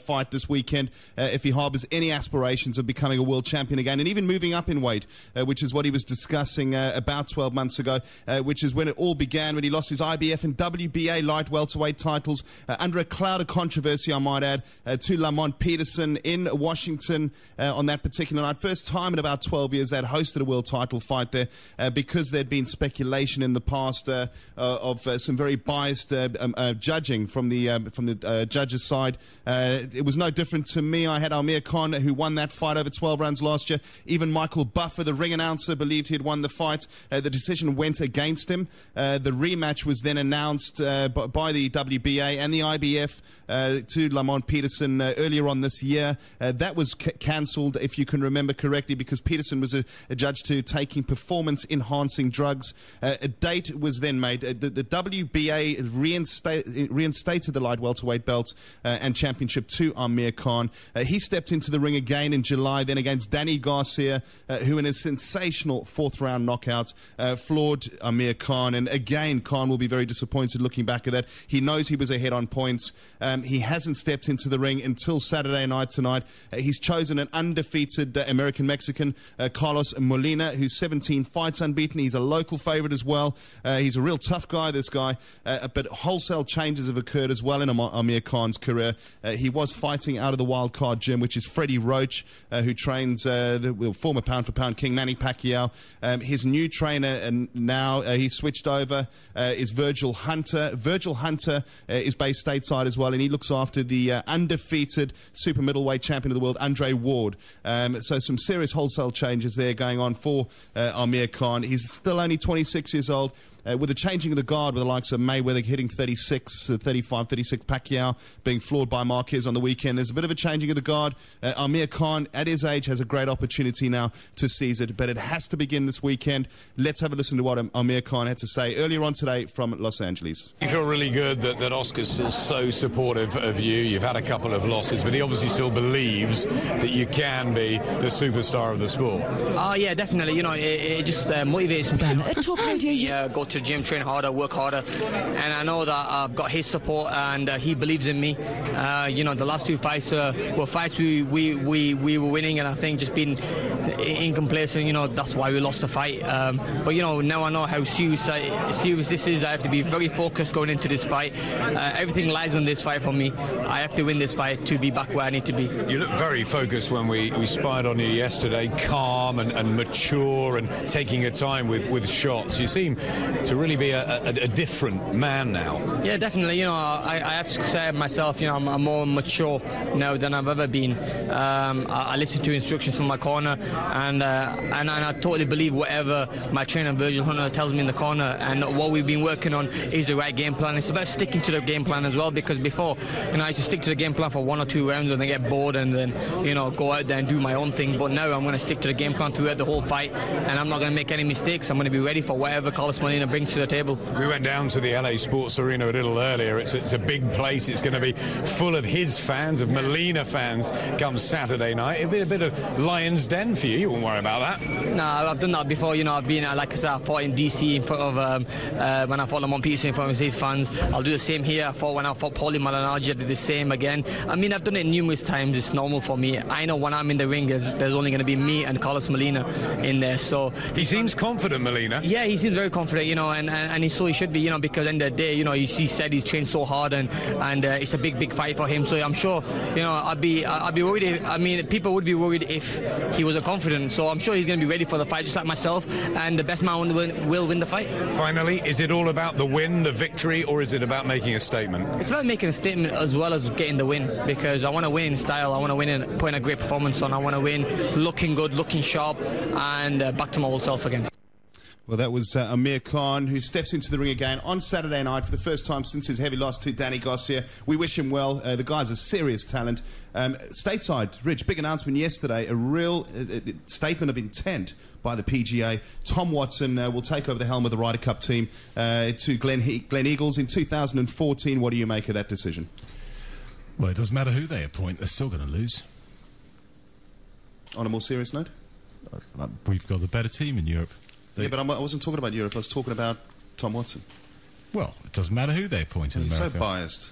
fight this weekend if he harbours any aspirations of becoming a world champion again, and even moving up in weight, which is what he was discussing about 12 months ago, which is when it all began, when he lost his IBF and WBA light welterweight titles under a cloud of controversy, I might add, to Lamont Peterson in Washington on that particular night. First time in about 12 years they'd hosted a world title fight there because there'd been speculation in the past of some very biased judging from the judges' side. It was no different to me. I had Amir Khan, who won that fight over 12 rounds last year. Even Michael Buffer, the ring announcer, believed he had won the fight. The decision went against him. The rematch was then announced by the WBA and the IBF to Lamont Peterson earlier on this year. That was cancelled, if you can remember correctly, because Peterson was adjudged to taking performance-enhancing drugs. A date was then made. The WBA reinstated the light welterweight belt and championship to Amir Khan. He stepped into the ring again in July, then against Danny Garcia, who in a sensational fourth-round knockout floored Amir Khan. And again, Khan will be very disappointed looking back at that. He knows he was ahead on points. He hasn't stepped into the ring until Saturday night tonight. He's chosen an undefeated American-Mexican, Carlos Molina, who's 17 fights unbeaten. He's a local favorite as well. He's a real tough guy, this guy. But wholesale changes have occurred as well in Amir Khan's career. He was fighting out of the Wild Card gym, which is Freddie Roach, who trains the former pound-for-pound king Manny Pacquiao. His new trainer now, he switched over, is Virgil Hunter. Virgil Hunter is based stateside as well, and he looks after the undefeated super middleweight champion of the world, Andre Ward. So some serious wholesale changes there going on for Amir Khan. He's still only 26 years old. With the changing of the guard, with the likes of Mayweather hitting 36, 35, 36, Pacquiao being floored by Marquez on the weekend, there's a bit of a changing of the guard. Amir Khan, at his age, has a great opportunity now to seize it, but it has to begin this weekend. Let's have a listen to what Amir Khan had to say earlier on today from Los Angeles. You feel really good that Oscar's still so supportive of you. You've had a couple of losses, but he obviously still believes that you can be the superstar of the sport. Oh, yeah, definitely. You know, it just motivates me. Go to the gym, train harder, work harder, and I know that I've got his support, and he believes in me. You know, the last two fights were fights we were winning, and I think just being incomplacent, you know, that's why we lost the fight. But you know, now I know how serious this is. I have to be very focused going into this fight. Everything lies on this fight for me. I have to win this fight to be back where I need to be. You look very focused when we spied on you yesterday, calm and mature and taking your time with shots. You seem to really be a different man now. Yeah, definitely. You know, I have to say myself, you know, I'm more mature now than I've ever been. I listen to instructions from my corner, and I totally believe whatever my trainer Virgil Hunter tells me in the corner, and what we've been working on is the right game plan. It's about sticking to the game plan as well, because before, you know, I used to stick to the game plan for 1 or 2 rounds and then get bored and then, you know, go out there and do my own thing. But now I'm going to stick to the game plan throughout the whole fight, and I'm not going to make any mistakes. I'm going to be ready for whatever Carlos Molina brings to the table. We went down to the LA Sports Arena a little earlier. It's a big place. It's going to be full of his fans, of Molina fans, come Saturday night. It'll be a bit of Lion's Den for you. You won't worry about that. No, I've done that before. You know, I've been, like I said, I fought in DC in front of, when I fought Lamont Peterson in front of his fans. I'll do the same here. When I fought Paulie Malignaggi, I did the same again. I mean, I've done it numerous times. It's normal for me. I know when I'm in the ring, there's only going to be me and Carlos Molina in there. So he seems confident, Molina. Yeah, he seems very confident, you know, and so he should be, you know, because at the end of the day, you know, he said he's trained so hard, and it's a big fight for him. So I'm sure, you know, I'd be worried. I mean, people would be worried if he wasn't confident. So I'm sure he's going to be ready for the fight, just like myself. And the best man will win the fight. Finally, is it all about the win, the victory, or is it about making a statement? It's about making a statement as well as getting the win, because I want to win in style. I want to win and put in a great performance on. I want to win looking good, looking sharp, and back to my old self again. Well, that was Amir Khan, who steps into the ring again on Saturday night for the first time since his heavy loss to Danny Garcia. We wish him well. The guy's a serious talent. Stateside, Rich, big announcement yesterday, a real statement of intent by the PGA. Tom Watson will take over the helm of the Ryder Cup team to Glen Eagles in 2014. What do you make of that decision? Well, it doesn't matter who they appoint, they're still going to lose. On a more serious note? We've got the better team in Europe. Yeah, but I wasn't talking about Europe. I was talking about Tom Watson. Well, it doesn't matter who they appoint in America. You're so biased.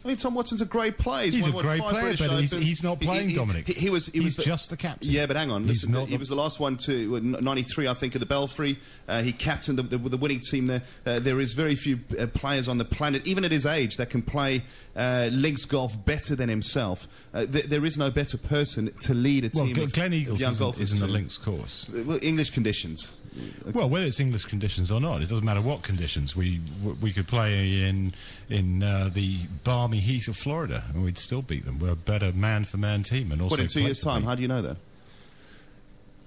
I mean, Tom Watson's a great player. He's a great player, but he's not playing, Dominic. He was just the captain. Yeah, but hang on. Listen, he was the last one to 93, I think, at the Belfry. He captained the winning team there. There is very few players on the planet, even at his age, that can play links golf better than himself. There is no better person to lead a team of Glen Eagles young golfers. Isn't a links course. Well, English conditions. Well, whether it's English conditions or not, it doesn't matter what conditions. We could play in the balmy heat of Florida, and we'd still beat them. We're a better man-for-man team, and also. What, in 2 years' time? How do you know that?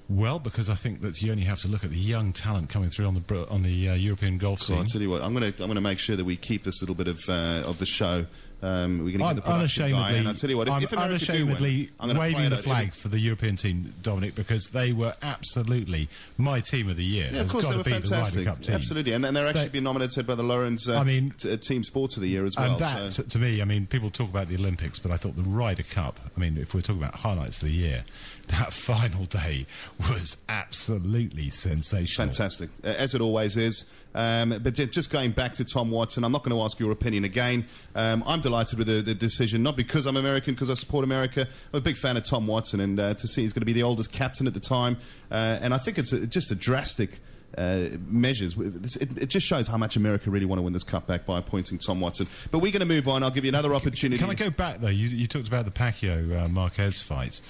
Well, because I think that you only have to look at the young talent coming through on the European golf scene. I'll tell you what, I'm going to make sure that we keep this little bit of the show. We're going to get the production guy, and I'll tell you what, if America do win, I'm waving the flag for the European team, Dominic, because they were absolutely my team of the year. Yeah, of course, they were fantastic. Absolutely, and they're actually been nominated by the Lawrence Team Sports of the Year as well. And that, to me, I mean, people talk about the Olympics, but I thought the Ryder Cup, I mean, if we're talking about highlights of the year, that final day was absolutely sensational. Fantastic, as it always is. But just going back to Tom Watson, I'm not going to ask your opinion again. I'm delighted with the decision, not because I'm American, because I support America. I'm a big fan of Tom Watson, and to see he's going to be the oldest captain at the time. And I think it's just a drastic measures. It just shows how much America really want to win this cup back by appointing Tom Watson. But we're going to move on. I'll give you another opportunity. Can I go back, though? You talked about the Pacquiao-Marquez fight.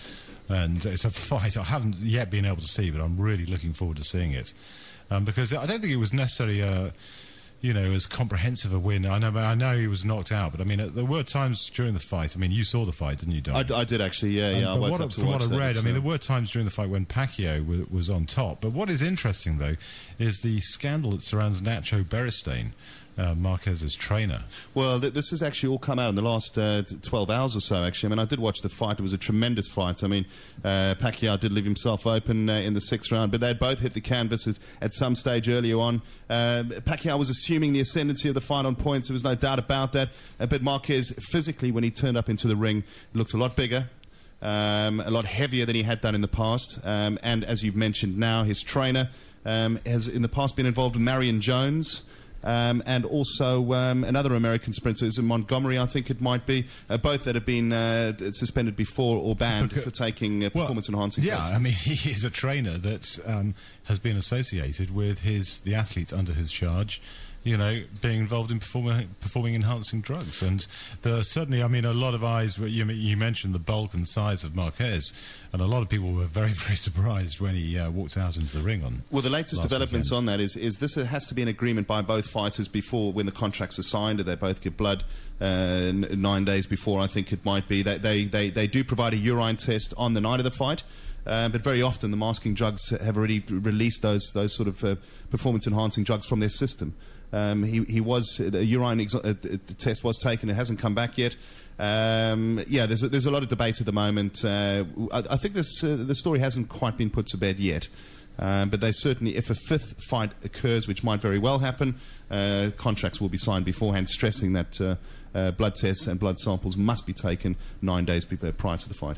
And it's a fight I haven't yet been able to see, but I'm really looking forward to seeing it. Because I don't think it was necessarily as comprehensive a win. I know he was knocked out, but I mean, there were times during the fight. I mean, you saw the fight, didn't you, Dom? I did actually, yeah. I woke up to watch that. From what I read, I mean, there were times during the fight when Pacquiao was on top. But what is interesting, though, is the scandal that surrounds Nacho Beristain, Marquez's trainer. Well, this has actually all come out in the last 12 hours or so, actually. I mean, I did watch the fight. It was a tremendous fight. I mean, Pacquiao did leave himself open in the 6th round, but they had both hit the canvas at some stage earlier on. Pacquiao was assuming the ascendancy of the fight on points. There was no doubt about that. But Marquez, physically, when he turned up into the ring, looked a lot bigger. A lot heavier than he had done in the past. And as you've mentioned now, his trainer has in the past been involved with Marion Jones. And also another American sprinter, is in Montgomery, I think it might be, both that have been suspended before or banned for taking performance-enhancing drugs. Yeah, I mean, he is a trainer that has been associated with the athletes under his charge, being involved in performing enhancing drugs. And there are certainly, I mean, a lot of eyes, you mentioned the bulk and size of Marquez, and a lot of people were very, very surprised when he walked out into the ring on. Well, the latest developments on that is this has to be an agreement by both fighters before, when the contracts are signed, they both get blood 9 days before, I think it might be. They do provide a urine test on the night of the fight. But very often the masking drugs have already released those sort of performance-enhancing drugs from their system. The urine test was taken. It hasn't come back yet. There's a lot of debate at the moment. I think the story hasn't quite been put to bed yet. But they certainly, if a 5th fight occurs, which might very well happen, contracts will be signed beforehand, stressing that blood tests and blood samples must be taken 9 days prior to the fight.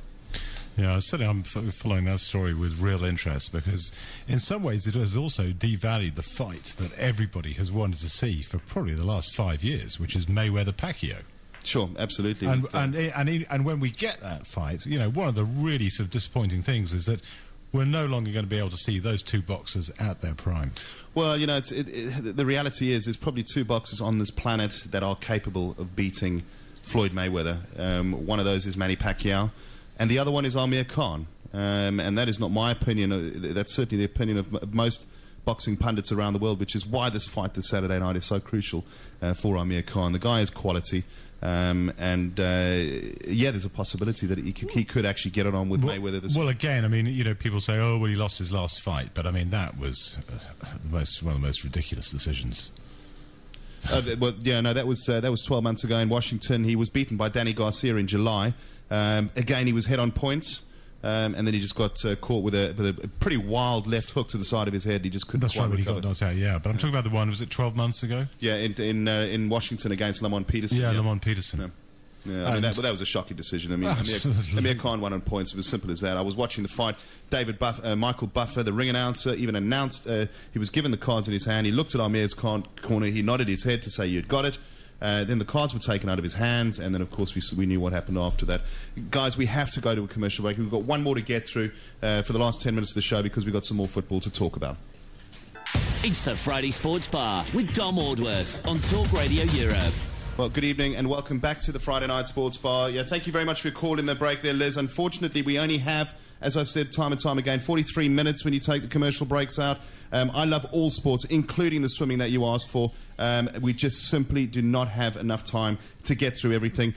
Yeah, certainly I'm following that story with real interest, because in some ways it has also devalued the fight that everybody has wanted to see for probably the last 5 years, which is Mayweather-Pacquiao. Sure, absolutely. And when we get that fight, one of the really sort of disappointing things is that we're no longer going to be able to see those two boxers at their prime. Well, the reality is there's probably two boxers on this planet that are capable of beating Floyd Mayweather. One of those is Manny Pacquiao, and the other one is Amir Khan. And that is not my opinion. That's certainly the opinion of most boxing pundits around the world, which is why this fight this Saturday night is so crucial for Amir Khan. The guy is quality. There's a possibility that he could actually get it on with Mayweather this week. Well, again, I mean, people say, oh, well, he lost his last fight, but I mean, that was one of the most ridiculous decisions. That was 12 months ago in Washington. He was beaten by Danny Garcia in July. Again, he was head on points. And then he just got caught with a pretty wild left hook to the side of his head. He just couldn't. That's right, when he got knocked out. Yeah, but I'm talking about the one. Was it 12 months ago? Yeah, in Washington against Lamont Peterson. Yeah, Lamont Peterson. Yeah, I mean that was a shocking decision. I mean, Amir Khan won on points. It was simple as that. I was watching the fight. Michael Buffer, the ring announcer, even announced he was given the cards in his hand. He looked at Amir's corner. He nodded his head to say, "You'd got it." Then the cards were taken out of his hands, and then, of course, we knew what happened after that. Guys, we have to go to a commercial break. We've got one more to get through for the last 10 minutes of the show, because we've got some more football to talk about. It's the Friday Sports Bar with Dom Aldworth on Talk Radio Europe. Well, good evening and welcome back to the Friday Night Sports Bar. Yeah, thank you very much for your call in the break there, Liz. Unfortunately, we only have as I've said time and time again, 43 minutes when you take the commercial breaks out. I love all sports, including the swimming that you asked for. We just simply do not have enough time to get through everything.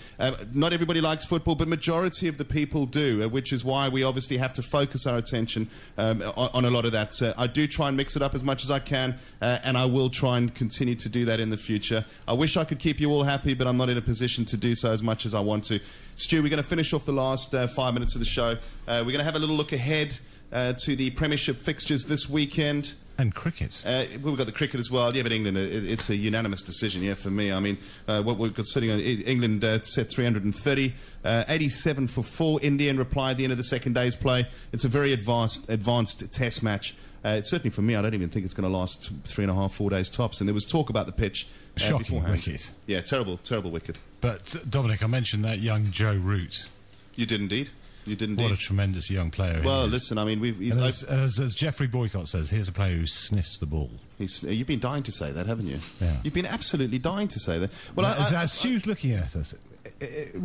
Not everybody likes football, but majority of the people do, which is why we obviously have to focus our attention on a lot of that. I do try and mix it up as much as I can, and I will try and continue to do that in the future. I wish I could keep you all happy, but I'm not in a position to do so as much as I want to. Stu, we're going to finish off the last 5 minutes of the show. We're going to have a little look ahead to the Premiership fixtures this weekend. And cricket. We've got the cricket as well. Yeah, but England, it's a unanimous decision, yeah, for me. I mean, what we've got sitting on, England set 330, 87 for 4. India in reply at the end of the second day's play. It's a very advanced test match. Certainly for me, I don't even think it's going to last 3.5, 4 days tops. And there was talk about the pitch Shocking beforehand. wicket. Yeah, terrible wicket. But, Dominic, I mentioned that young Joe Root. You did indeed. You did indeed. What a tremendous young player. Well, listen, I mean, as Geoffrey Boycott says, here's a player who sniffs the ball. You've been dying to say that, haven't you? Yeah. You've been absolutely dying to say that. Well, as Stu's looking at us,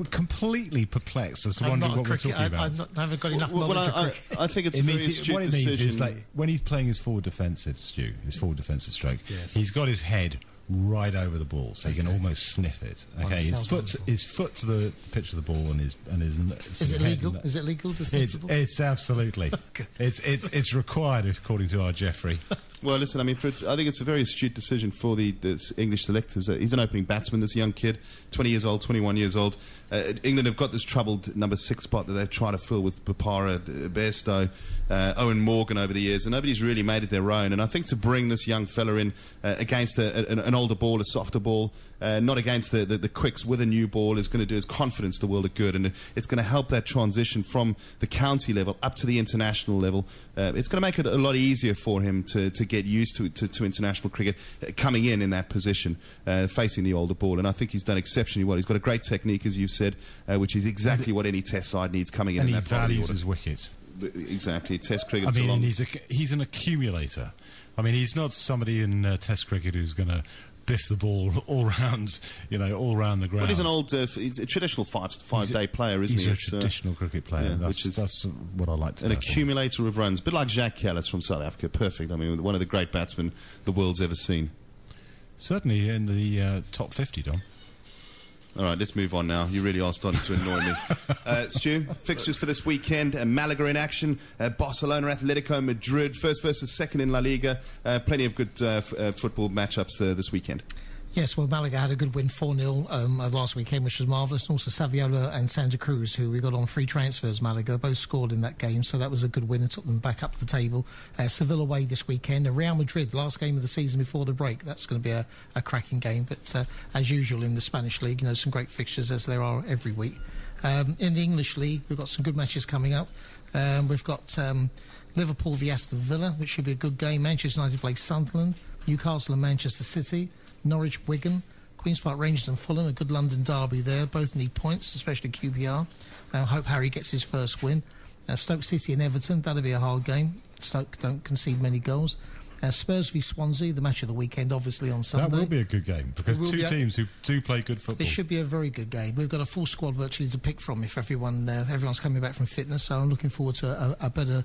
completely perplexed as to wondering what we're talking about. I haven't got enough knowledge of cricket. I think it's a very astute decision. What it means is, like, when he's playing his forward defensive, Stu, his forward defensive stroke, yes, he's got his head right over the ball, so you can almost sniff it. Okay, his foot to the pitch of the ball, and his is it legal? Is it legal to sniff the ball? It's absolutely. It's required according to our Geoffrey. Well, listen, I mean, I think it's a very astute decision for the English selectors. He's an opening batsman, this young kid, 20 years old, 21 years old. England have got this troubled number 6 spot that they've tried to fill with Bopara, Bairstow, Owen Morgan over the years, and nobody's really made it their own. And I think to bring this young fella in against an older ball, a softer ball, not against the quicks with a new ball, is going to do his confidence the world of good, and it's going to help that transition from the county level up to the international level. It's going to make it a lot easier for him to get used to international cricket, coming in that position, facing the older ball. And I think he's done exceptionally well. He's got a great technique, as you've said, which is exactly what any test side needs coming in. And that he values his wicket. Exactly, Test cricket. I mean, he's an accumulator. I mean, he's not somebody in Test cricket who's going to biff the ball all round, all round the ground. Well, he's an old, he's a traditional five-day player, isn't he? He's a traditional cricket player. Yeah, that's what I like to an accumulator of runs, a bit like Jacques Kallis from South Africa. Perfect. I mean, one of the great batsmen the world's ever seen. Certainly in the top 50, Dom. All right, let's move on now. You really are starting to annoy me. Stu, fixtures for this weekend. Malaga in action. Barcelona, Atletico Madrid. First versus second in La Liga. Plenty of good football matchups this weekend. Yes, well, Malaga had a good win, 4-0 last weekend, which was marvellous. And also Saviola and Santa Cruz, who we got on free transfers, Malaga, both scored in that game. So that was a good win and took them back up the table. Sevilla away this weekend. And Real Madrid, last game of the season before the break. That's going to be a cracking game. But as usual in the Spanish League, some great fixtures as there are every week. In the English League, we've got some good matches coming up. We've got Liverpool v Aston Villa, which should be a good game. Manchester United play Sunderland. Newcastle and Manchester City. Norwich, Wigan, Queen's Park Rangers and Fulham, a good London derby there. Both need points, especially QPR. I hope Harry gets his first win. Stoke City and Everton, that'll be a hard game. Stoke don't concede many goals. Spurs v Swansea, the match of the weekend, obviously on Sunday. That will be a good game, because two teams who do play good football. It should be a very good game. We've got a full squad virtually to pick from if everyone's coming back from fitness, so I'm looking forward to a better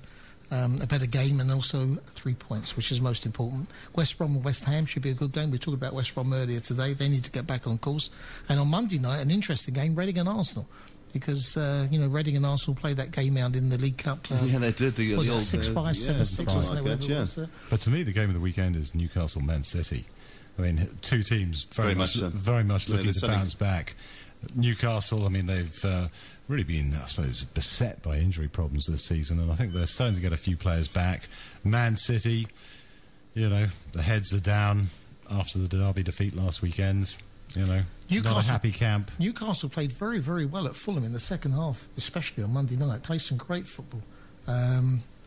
game and also 3 points, which is most important. West Brom and West Ham should be a good game. We talked about West Brom earlier today. They need to get back on course. And on Monday night, an interesting game, Reading and Arsenal. Because, Reading and Arsenal played that game out in the League Cup. Yeah, they did. The old 6-5, 7-6 or something. But to me, the game of the weekend is Newcastle Man City. I mean, two teams very much looking to bounce back. Newcastle, I mean, they've really been, I suppose, beset by injury problems this season, and I think they're starting to get a few players back. Man City, the heads are down after the derby defeat last weekend. Not a happy camp. Newcastle played very, very well at Fulham in the second half, especially on Monday night. Played some great football.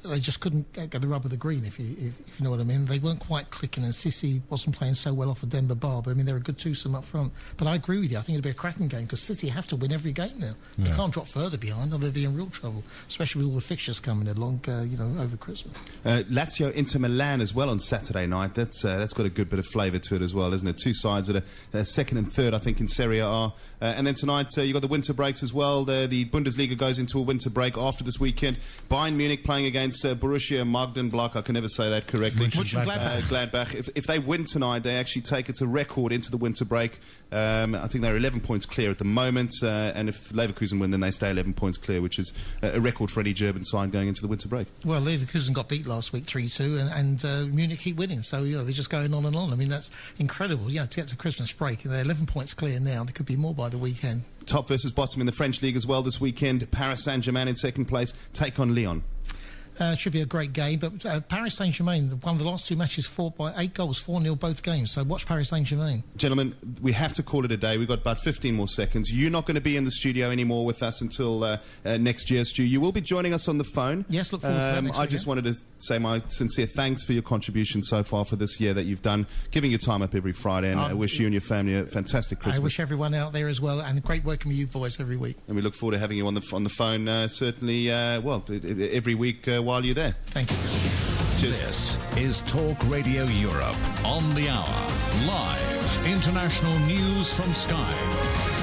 they just couldn't get the rub of the green, if you know what I mean. They weren't quite clicking, and City wasn't playing so well off of Denver Bar. But I mean, they're a good twosome up front. But I agree with you. I think it'll be a cracking game because City have to win every game now. They can't drop further behind, or they'll be in real trouble, especially with all the fixtures coming along, over Christmas. Lazio Inter Milan as well on Saturday night. That's got a good bit of flavour to it as well, isn't it? Two sides that are second and third, I think, in Serie A. And then tonight you've got the winter breaks as well. The Bundesliga goes into a winter break after this weekend. Bayern Munich playing against Borussia Mönchengladbach. I can never say that correctly. Gladbach. If they win tonight, they actually take it a record into the winter break. I think they're 11 points clear at the moment. And if Leverkusen win, then they stay 11 points clear, which is a record for any German side going into the winter break. Well, Leverkusen got beat last week 3-2, and Munich keep winning. So, they're just going on and on. I mean, that's incredible. To get to Christmas break, and they're 11 points clear now. There could be more by the weekend. Top versus bottom in the French league as well this weekend. Paris Saint-Germain in second place take on Lyon. Should be a great game, but Paris Saint-Germain, one of the last two matches, fought by 8 goals, 4-0 both games, so watch Paris Saint-Germain. Gentlemen, we have to call it a day. We've got about 15 more seconds. You're not going to be in the studio anymore with us until next year, Stu. You will be joining us on the phone. Yes, look forward to that next I just wanted to say my sincere thanks for your contribution so far for this year that you've done, giving your time up every Friday, and I wish you and your family a fantastic Christmas. I wish everyone out there as well, and great working with you boys every week. And we look forward to having you on the phone, certainly, every week while you're there. Thank you. Cheers. This is Talk Radio Europe on the hour. Live international news from Sky.